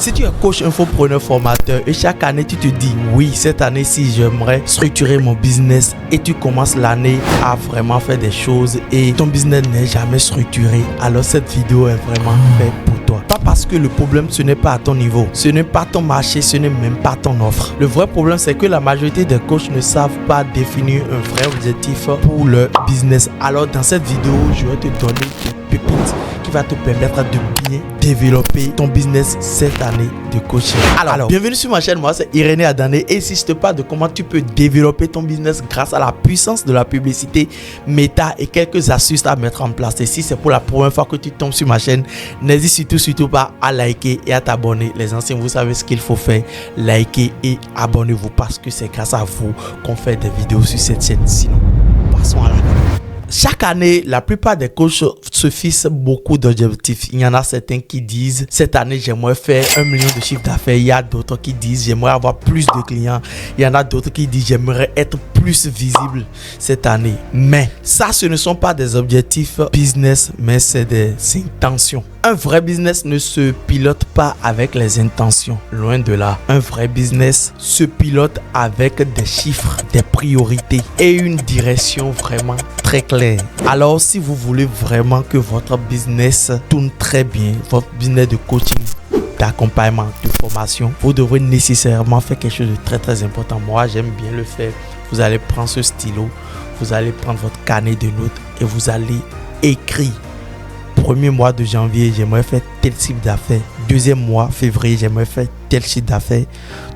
Si tu es coach, infopreneur, formateur et chaque année tu te dis oui, cette année-ci j'aimerais structurer mon business et tu commences l'année à vraiment faire des choses et ton business n'est jamais structuré, alors cette vidéo est vraiment faite pour toi. Pas parce que le problème ce n'est pas à ton niveau, ce n'est pas ton marché, ce n'est même pas ton offre. Le vrai problème c'est que la majorité des coachs ne savent pas définir un vrai objectif pour leur business. Alors dans cette vidéo, je vais te donner des pépites qui va te permettre de bien développer ton business cette année de coaching. Alors, bienvenue sur ma chaîne, moi c'est Irénée Adané et ici je te parle de comment tu peux développer ton business grâce à la puissance de la publicité méta et quelques astuces à mettre en place. Et si c'est pour la première fois que tu tombes sur ma chaîne, n'hésite surtout pas à liker et à t'abonner. Les anciens, vous savez ce qu'il faut faire, liker et abonnez-vous parce que c'est grâce à vous qu'on fait des vidéos sur cette chaîne. Sinon, passons à la vidéo. Chaque année, la plupart des coachs se fixent beaucoup d'objectifs. Il y en a certains qui disent cette année j'aimerais faire 1 million de chiffre d'affaires. Il y a d'autres qui disent j'aimerais avoir plus de clients. Il y en a d'autres qui disent j'aimerais être plus visible cette année. Mais ça, ce ne sont pas des objectifs business, mais c'est des intentions. Un vrai business ne se pilote pas avec les intentions. Loin de là. Un vrai business se pilote avec des chiffres, des priorités et une direction vraiment très claire. Alors, si vous voulez vraiment que votre business tourne très bien, votre business de coaching, d'accompagnement, de formation, vous devrez nécessairement faire quelque chose de très important. Moi, j'aime bien le faire. Vous allez prendre ce stylo, vous allez prendre votre carnet de notes et vous allez écrire. Premier mois de janvier, j'aimerais faire tel chiffre d'affaires. Deuxième mois, février, j'aimerais faire tel chiffre d'affaires.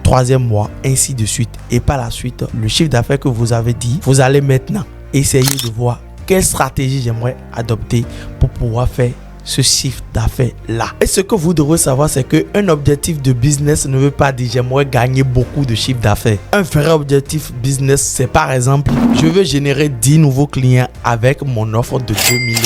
Troisième mois, ainsi de suite. Et par la suite, le chiffre d'affaires que vous avez dit, vous allez maintenant essayer de voir quelle stratégie j'aimerais adopter pour pouvoir faire ce chiffre d'affaires là. Et ce que vous devrez savoir, c'est qu'un objectif de business ne veut pas dire j'aimerais gagner beaucoup de chiffre d'affaires. Un vrai objectif business, c'est par exemple, je veux générer 10 nouveaux clients avec mon offre de 2000 €.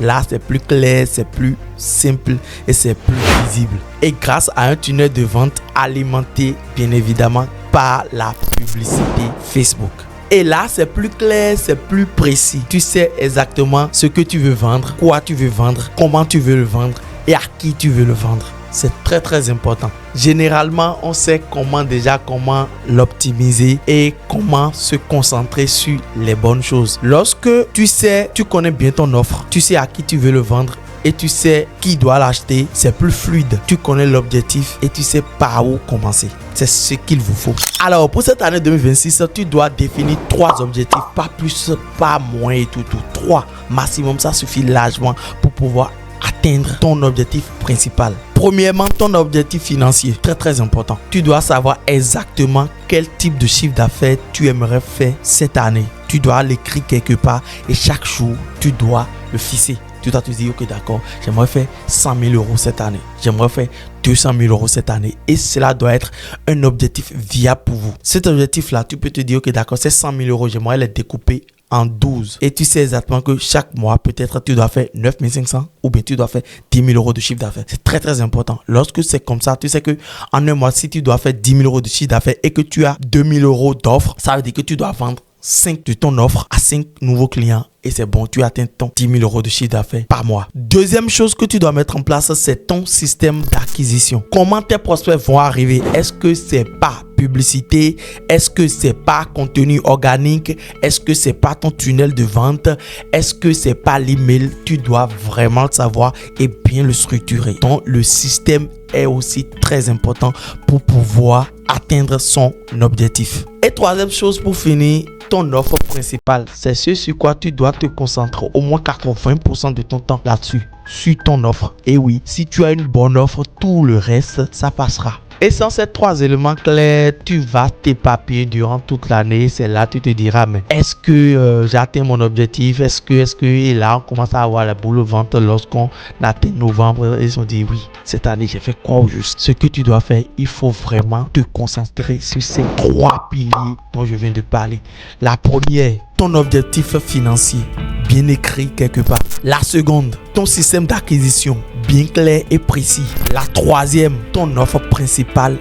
Là, c'est plus clair, c'est plus simple et c'est plus visible. Et grâce à un tunnel de vente alimenté, bien évidemment, par la publicité Facebook. Et là, c'est plus clair, c'est plus précis. Tu sais exactement ce que tu veux vendre, quoi tu veux vendre, comment tu veux le vendre et à qui tu veux le vendre. C'est très important. Généralement, on sait comment l'optimiser et comment se concentrer sur les bonnes choses. Lorsque tu connais bien ton offre, tu sais à qui tu veux le vendre et tu sais qui doit l'acheter, c'est plus fluide. Tu connais l'objectif et tu sais par où commencer. C'est ce qu'il vous faut. Alors, pour cette année 2026, tu dois définir 3 objectifs, pas plus, pas moins et tout. 3 maximum, ça suffit largement pour pouvoir atteindre ton objectif principal. Premièrement, ton objectif financier, très important. Tu dois savoir exactement quel type de chiffre d'affaires tu aimerais faire cette année. Tu dois l'écrire quelque part et chaque jour, tu dois le fixer. Tu dois te dire, ok, d'accord, j'aimerais faire 100 000 € cette année. J'aimerais faire 200 000 € cette année. Et cela doit être un objectif viable pour vous. Cet objectif-là, tu peux te dire, ok, d'accord, ces 100 000 €, j'aimerais les découper en 12. Et tu sais exactement que chaque mois, peut-être tu dois faire 9 500 ou bien tu dois faire 10 000 € de chiffre d'affaires. C'est très important. Lorsque c'est comme ça, tu sais que en un mois, si tu dois faire 10 000 € de chiffre d'affaires et que tu as 2 000 € d'offres, ça veut dire que tu dois vendre 5 de ton offre à 5 nouveaux clients et c'est bon, tu atteins ton 10 000 € de chiffre d'affaires par mois. Deuxième chose que tu dois mettre en place, c'est ton système d'acquisition. Comment tes prospects vont arriver? Est-ce que c'est par publicité? Est-ce que c'est par contenu organique? Est-ce que c'est pas ton tunnel de vente? Est-ce que c'est pas l'email? Tu dois vraiment le savoir et bien le structurer. Donc, le système est aussi très important pour pouvoir atteindre son objectif. Et troisième chose pour finir, ton offre principale. C'est ce sur quoi tu dois te concentrer au moins 80% de ton temps là-dessus, sur ton offre. Et oui, si tu as une bonne offre, tout le reste, ça passera. Et sans ces 3 éléments clairs, tu vas t'éparpiller durant toute l'année. C'est là que tu te diras, mais est-ce que j'ai atteint mon objectif? Est-ce que et là, on commence à avoir la boule au ventre lorsqu'on atteint novembre. Ils ont dit, oui, cette année, j'ai fait quoi au juste? Ce que tu dois faire, il faut vraiment te concentrer sur ces 3 piliers dont je viens de parler. La première, ton objectif financier, bien écrit quelque part. La seconde, ton système d'acquisition, bien clair et précis. La troisième, ton offre principale,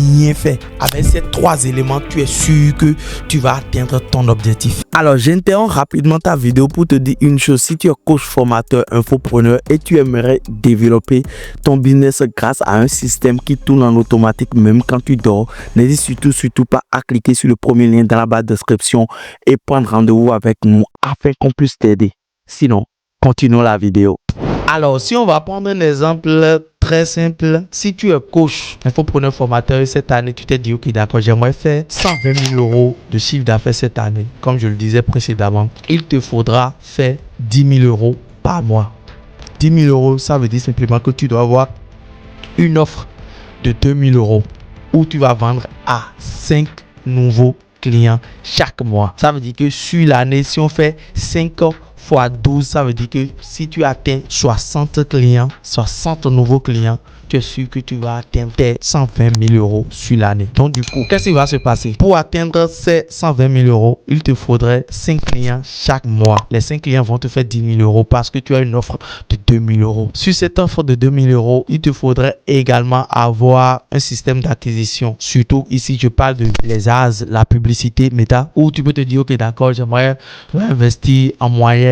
bien fait, avec ces 3 éléments, tu es sûr que tu vas atteindre ton objectif. Alors, j'interromps rapidement ta vidéo pour te dire une chose. Si tu es coach, formateur, infopreneur et tu aimerais développer ton business grâce à un système qui tourne en automatique même quand tu dors, n'hésite surtout pas à cliquer sur le premier lien dans la barre de description et prendre rendez-vous avec nous afin qu'on puisse t'aider. Sinon, continuons la vidéo. Alors, si on va prendre un exemple très simple, si tu es coach, infopreneur, formateur, cette année, tu t'es dit, ok, d'accord, j'aimerais faire 120 000 euros de chiffre d'affaires cette année. Comme je le disais précédemment, il te faudra faire 10 000 euros par mois. 10 000 euros, ça veut dire simplement que tu dois avoir une offre de 2 000 euros où tu vas vendre à 5 nouveaux clients chaque mois. Ça veut dire que sur l'année, si on fait 5 fois 12, ça veut dire que si tu atteins 60 clients, 60 nouveaux clients, tu es sûr que tu vas atteindre tes 120 000 euros sur l'année. Donc du coup, qu'est-ce qui va se passer? Pour atteindre ces 120 000 euros, il te faudrait 5 clients chaque mois. Les 5 clients vont te faire 10 000 euros parce que tu as une offre de 2 000 euros. Sur cette offre de 2 000 euros, il te faudrait également avoir un système d'acquisition. Surtout ici, je parle de les ads, la publicité méta, où tu peux te dire, ok, d'accord, j'aimerais investir en moyenne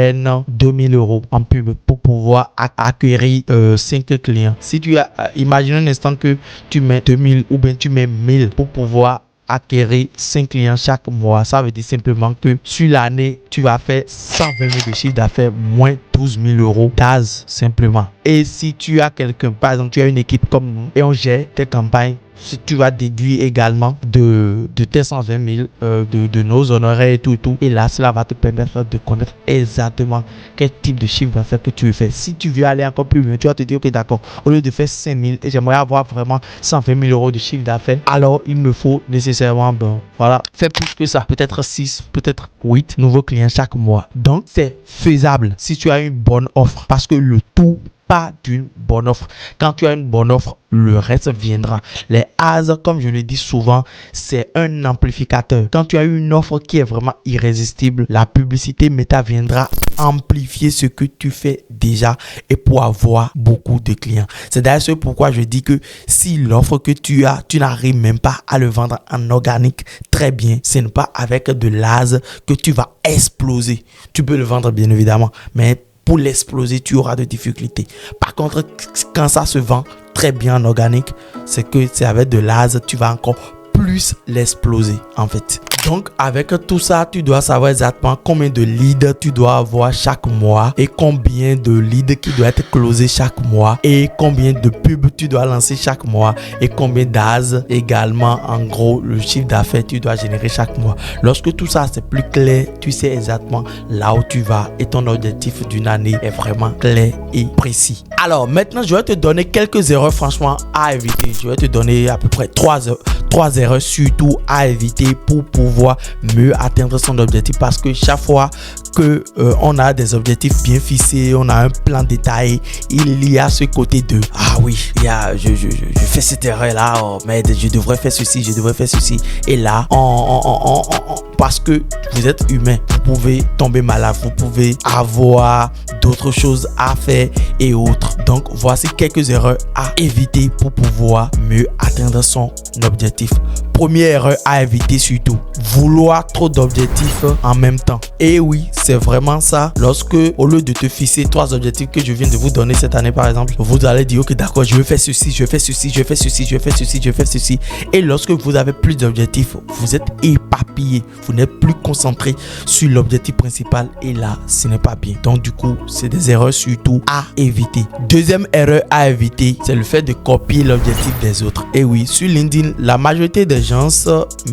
2 000 euros en pub pour pouvoir acquérir 5 clients. Si tu as, imagine un instant que tu mets 2000 ou bien tu mets 1000 pour pouvoir acquérir 5 clients chaque mois. Ça veut dire simplement que sur l'année, tu vas faire 120 000 de chiffre d'affaires moins 12 000 euros d'AS simplement. Et si tu as quelqu'un, par exemple, tu as une équipe comme nous et on gère tes campagnes, si tu vas déduire également de tes 120 000 de nos honoraires et tout. Et là, cela va te permettre de connaître exactement quel type de chiffre d'affaires que tu veux faire. Si tu veux aller encore plus loin, tu vas te dire, ok, d'accord, au lieu de faire 5 000 et j'aimerais avoir vraiment 120 000 euros de chiffre d'affaires, alors il me faut nécessairement, voilà, faire plus que ça. Peut-être 6, peut-être 8 nouveaux clients chaque mois. Donc, c'est faisable si tu as une bonne offre parce que le tout pas d'une bonne offre. Quand tu as une bonne offre, le reste viendra. Les ads, comme je le dis souvent, c'est un amplificateur. Quand tu as une offre qui est vraiment irrésistible, la publicité méta viendra amplifier ce que tu fais déjà et pour avoir beaucoup de clients. C'est d'ailleurs pourquoi je dis que si l'offre que tu as, tu n'arrives même pas à le vendre en organique très bien, ce n'est pas avec de l'AS que tu vas exploser. Tu peux le vendre bien évidemment, mais pour l'exploser, tu auras de difficultés. Par contre, quand ça se vend très bien en organique, c'est que c'est avec de l'AS, tu vas encore plus l'exploser en fait. Donc avec tout ça, tu dois savoir exactement combien de leads tu dois avoir chaque mois et combien de leads qui doivent être closés chaque mois et combien de pubs tu dois lancer chaque mois et combien d'AS également, en gros le chiffre d'affaires tu dois générer chaque mois. Lorsque tout ça c'est plus clair, tu sais exactement là où tu vas et ton objectif d'une année est vraiment clair et précis. Alors maintenant je vais te donner quelques erreurs franchement à éviter. Je vais te donner à peu près 3 erreurs surtout à éviter pour pouvoir mieux atteindre son objectif, parce que chaque fois que on a des objectifs bien fixés, on a un plan détaillé, il y a ce côté de ah oui, je fais cette erreur là, oh, mais je devrais faire ceci, et là parce que vous êtes humain, vous pouvez tomber malade, vous pouvez avoir d'autres choses à faire et autres. Donc voici quelques erreurs à éviter pour pouvoir mieux atteindre son objectif. Première erreur à éviter surtout, vouloir trop d'objectifs en même temps. Et oui, c'est vraiment ça. Lorsque, au lieu de te fixer 3 objectifs que je viens de vous donner cette année par exemple, vous allez dire ok d'accord, je vais faire ceci, je vais faire ceci, je vais faire ceci, je vais faire ceci, je vais faire ceci. Et lorsque vous avez plus d'objectifs, vous êtes éparpillé, vous n'êtes plus concentré sur l'objectif principal et là, ce n'est pas bien. Donc du coup, c'est des erreurs surtout à éviter. Deuxième erreur à éviter, c'est le fait de copier l'objectif des autres. Et oui, sur LinkedIn, la majorité des gens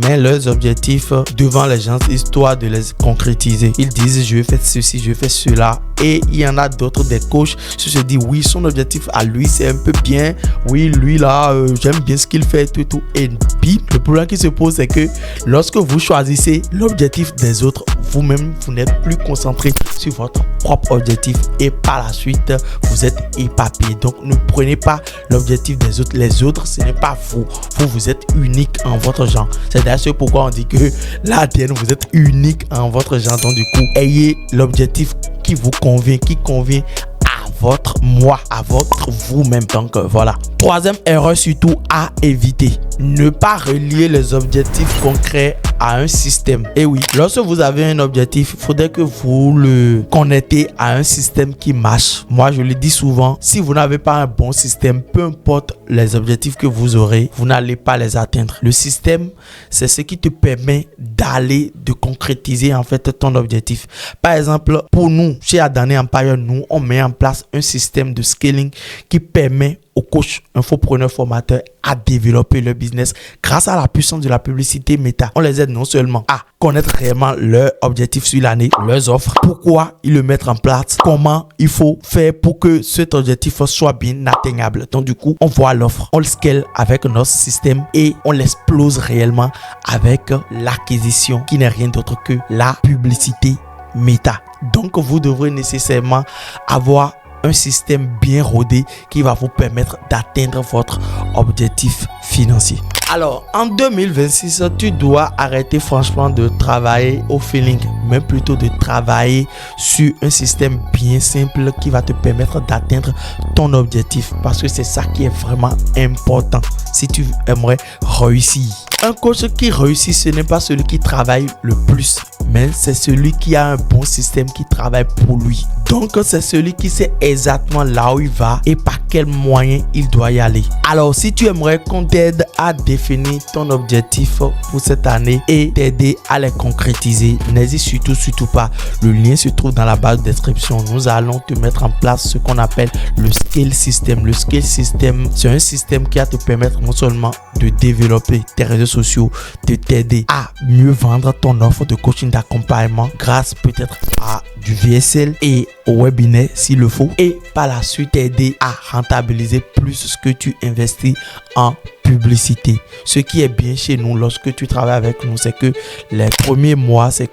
mettent leurs objectifs devant les gens histoire de les concrétiser. Ils disent je vais faire ceci, je vais faire cela. Et il y en a d'autres, des coachs, qui se disent oui, son objectif à lui c'est un peu bien, oui lui là j'aime bien ce qu'il fait, tout. Et puis le problème qui se pose c'est que lorsque vous choisissez l'objectif des autres, vous-même vous n'êtes plus concentré sur votre propre objectif et par la suite vous êtes éparpillé. Donc ne prenez pas l'objectif des autres. Les autres ce n'est pas vous, vous êtes unique en votre genre. C'est d'ailleurs pourquoi on dit que l'ADN, vous êtes unique en votre genre. Donc du coup, ayez l'objectif qui vous convient, qui convient à votre moi, à votre vous-même. Donc voilà. Troisième erreur surtout à éviter. Ne pas relier les objectifs concrets à un système. Et oui, lorsque vous avez un objectif, il faudrait que vous le connectez à un système qui marche. Moi, je le dis souvent, si vous n'avez pas un bon système, peu importe les objectifs que vous aurez, vous n'allez pas les atteindre. Le système, c'est ce qui te permet d'aller, de concrétiser en fait ton objectif. Par exemple, pour nous, chez Adane Empire, nous, on met en place un système de scaling qui permet aux coachs, infopreneurs, formateurs à développer leur business grâce à la puissance de la publicité méta. On les aide non seulement à connaître réellement leurs objectifs sur l'année, leurs offres, pourquoi ils le mettent en place, comment il faut faire pour que cet objectif soit bien atteignable. Donc du coup, on voit l'offre, on le scale avec notre système et on l'explose réellement avec l'acquisition qui n'est rien d'autre que la publicité méta. Donc vous devrez nécessairement avoir un système bien rodé qui va vous permettre d'atteindre votre objectif financier. Alors, en 2026, tu dois arrêter franchement de travailler au feeling, mais plutôt de travailler sur un système bien simple qui va te permettre d'atteindre ton objectif, parce que c'est ça qui est vraiment important si tu aimerais réussir. Un coach qui réussit, ce n'est pas celui qui travaille le plus, mais c'est celui qui a un bon système qui travaille pour lui. Donc, c'est celui qui sait exactement là où il va et par quels moyens il doit y aller. Alors, si tu aimerais qu'on t'aide à définir ton objectif pour cette année et t'aider à les concrétiser, n'hésite surtout pas. Le lien se trouve dans la barre de description. Nous allons te mettre en place ce qu'on appelle le Scale System. Le Scale System, c'est un système qui va te permettre non seulement de développer tes réseaux sociaux, de t'aider à mieux vendre ton offre de coaching d'accompagnement grâce peut-être à du VSL et au webinaire s'il le faut, et par la suite t'aider à rentabiliser plus ce que tu investis en publicité. Ce qui est bien chez nous lorsque tu travailles avec nous, c'est que les premiers mois, c'est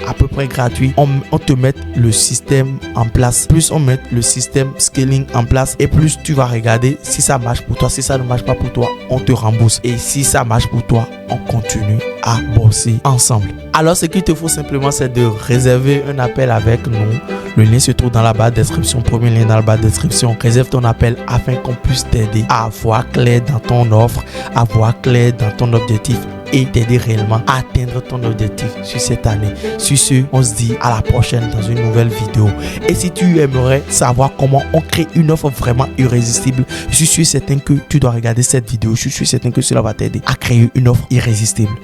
à peu près gratuit. On te met le système en place. Plus on met le système scaling en place et plus tu vas regarder si ça marche pour toi. Si ça ne marche pas pour toi, on te rembourse. Et si ça marche pour toi, on continue à bosser ensemble. Alors, ce qu'il te faut simplement, c'est de réserver un appel avec nous. Le lien se trouve dans la barre de description. Premier lien dans la barre de description. Réserve ton appel afin qu'on puisse t'aider à voir clair dans ton offre, à voir clair dans ton objectif et t'aider réellement à atteindre ton objectif sur cette année. Sur ce, on se dit à la prochaine dans une nouvelle vidéo. Et si tu aimerais savoir comment on crée une offre vraiment irrésistible, je suis certain que tu dois regarder cette vidéo. Je suis certain que cela va t'aider à créer une offre irrésistible.